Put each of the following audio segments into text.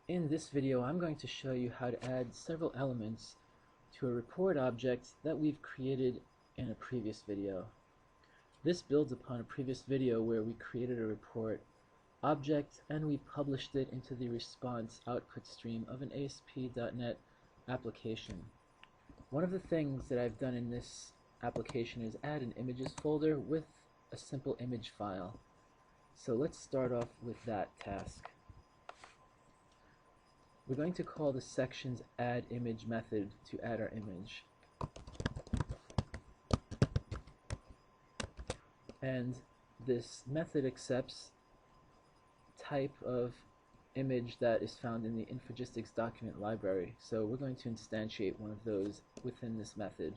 In this video, I'm going to show you how to add several elements to a report object that we've created in a previous video. This builds upon a previous video where we created a report object and we published it into the response output stream of an ASP.NET application. One of the things that I've done in this application is add an images folder with a simple image file. So let's start off with that task. We're going to call the section's addImage method to add our image. And this method accepts type of image that is found in the Infragistics document library. So we're going to instantiate one of those within this method.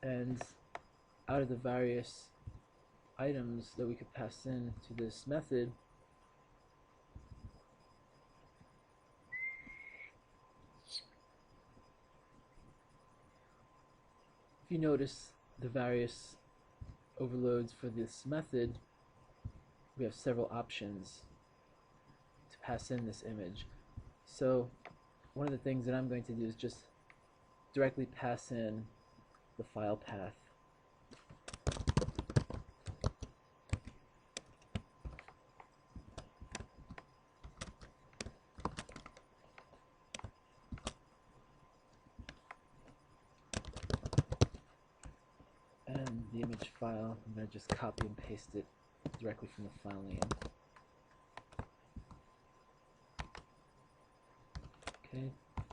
And out of the various items that we could pass in to this method, if you notice the various overloads for this method, we have several options to pass in this image. So one of the things that I'm going to do is just directly pass in the file path. And the image file, I'm going to just copy and paste it directly from the file name. Okay,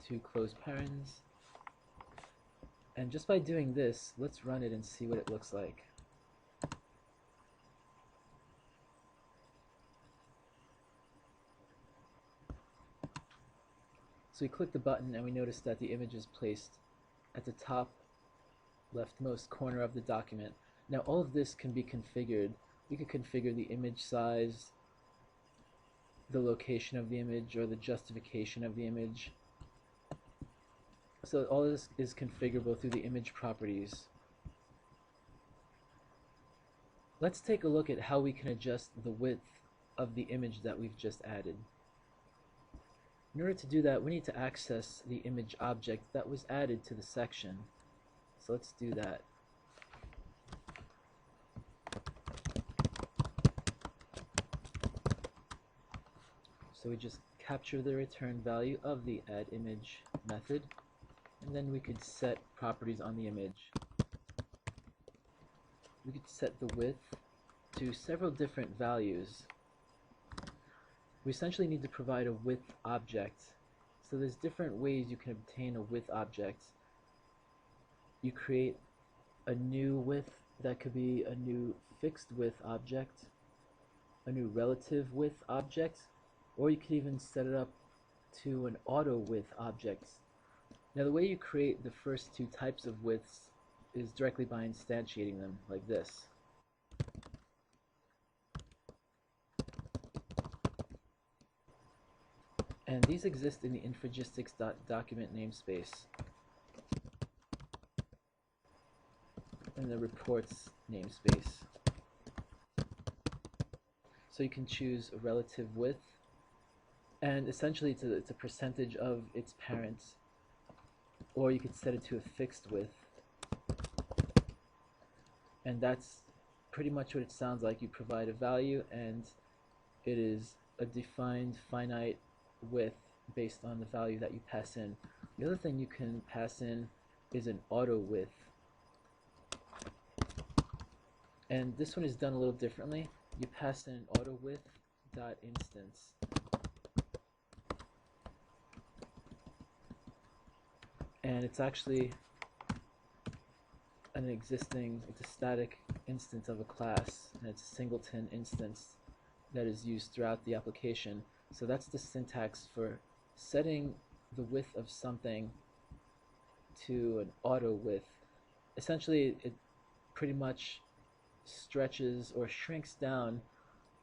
two close parens. And just by doing this, let's run it and see what it looks like. So we click the button and we notice that the image is placed at the top leftmost corner of the document. Now all of this can be configured. We could configure the image size, the location of the image, or the justification of the image. So all this is configurable through the image properties. Let's take a look at how we can adjust the width of the image that we've just added. In order to do that, we need to access the image object that was added to the section. So let's do that. So we just capture the return value of the addImage method, and then we could set properties on the image. We could set the width to several different values. We essentially need to provide a width object. So there's different ways you can obtain a width object. You create a new width that could be a new fixed width object, a new relative width object, or you could even set it up to an auto width object. Now the way you create the first two types of widths is directly by instantiating them like this. And these exist in the InfragisticsDocument namespace and the reports namespace. So you can choose a relative width, and essentially it's a percentage of its parents, or you could set it to a fixed width. And that's pretty much what it sounds like. You provide a value and it is a defined finite width based on the value that you pass in. The other thing you can pass in is an auto width. And this one is done a little differently. You pass in auto width dot instance. And it's actually it's a static instance of a class, and it's a singleton instance that is used throughout the application. So that's the syntax for setting the width of something to an auto width. Essentially, it pretty much stretches or shrinks down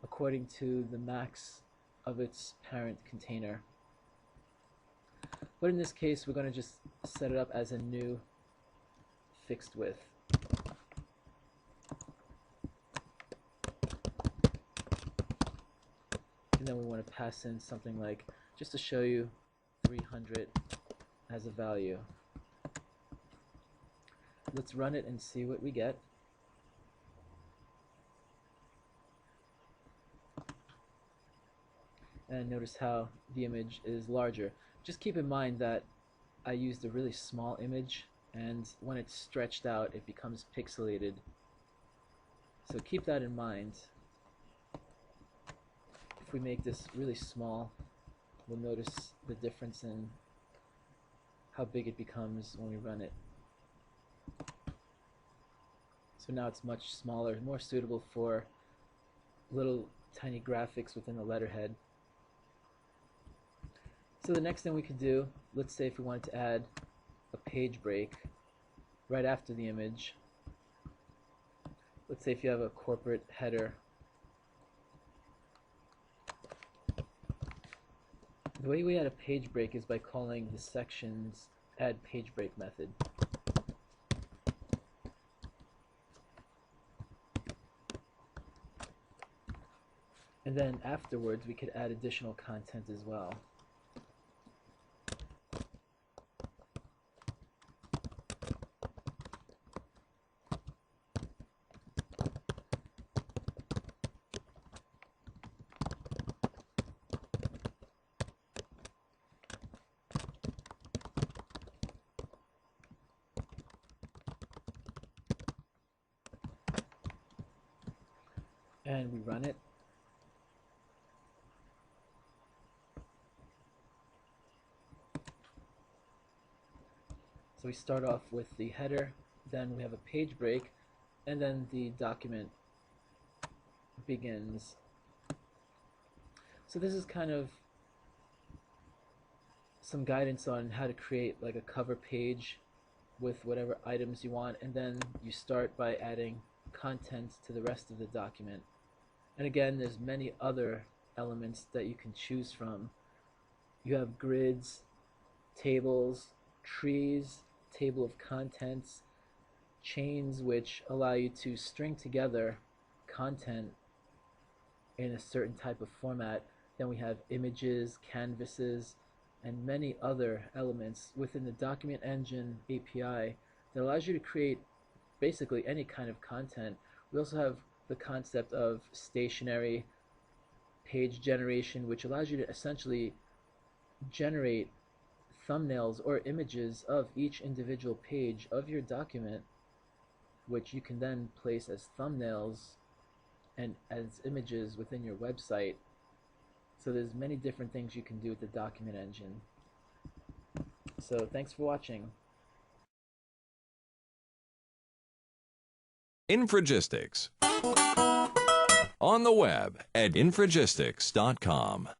according to the max of its parent container. But in this case, we're going to just set it up as a new fixed width. then we want to pass in something like, just to show you, 300 as a value. Let's run it and see what we get. And notice how the image is larger. Just keep in mind that I used a really small image, and when it's stretched out it becomes pixelated. So keep that in mind. If we make this really small, we'll notice the difference in how big it becomes when we run it. So now it's much smaller, more suitable for little tiny graphics within the letterhead. So the next thing we could do, let's say if we wanted to add a page break right after the image. Let's say if you have a corporate header. The way we add a page break is by calling the section's add page break method. And then afterwards we could add additional content as well. And we run it. So we start off with the header, then we have a page break, and then the document begins. So this is kind of some guidance on how to create like a cover page with whatever items you want, and then you start by adding content to the rest of the document. And again, there's many other elements that you can choose from. You have grids, tables, trees, table of contents, chains which allow you to string together content in a certain type of format. Then we have images, canvases, and many other elements within the DocumentEngine API that allows you to create basically any kind of content. We also have the concept of stationary page generation, which allows you to essentially generate thumbnails or images of each individual page of your document, which you can then place as thumbnails and as images within your website. So there's many different things you can do with the DocumentEngine. So thanks for watching. Infragistics. On the web at infragistics.com.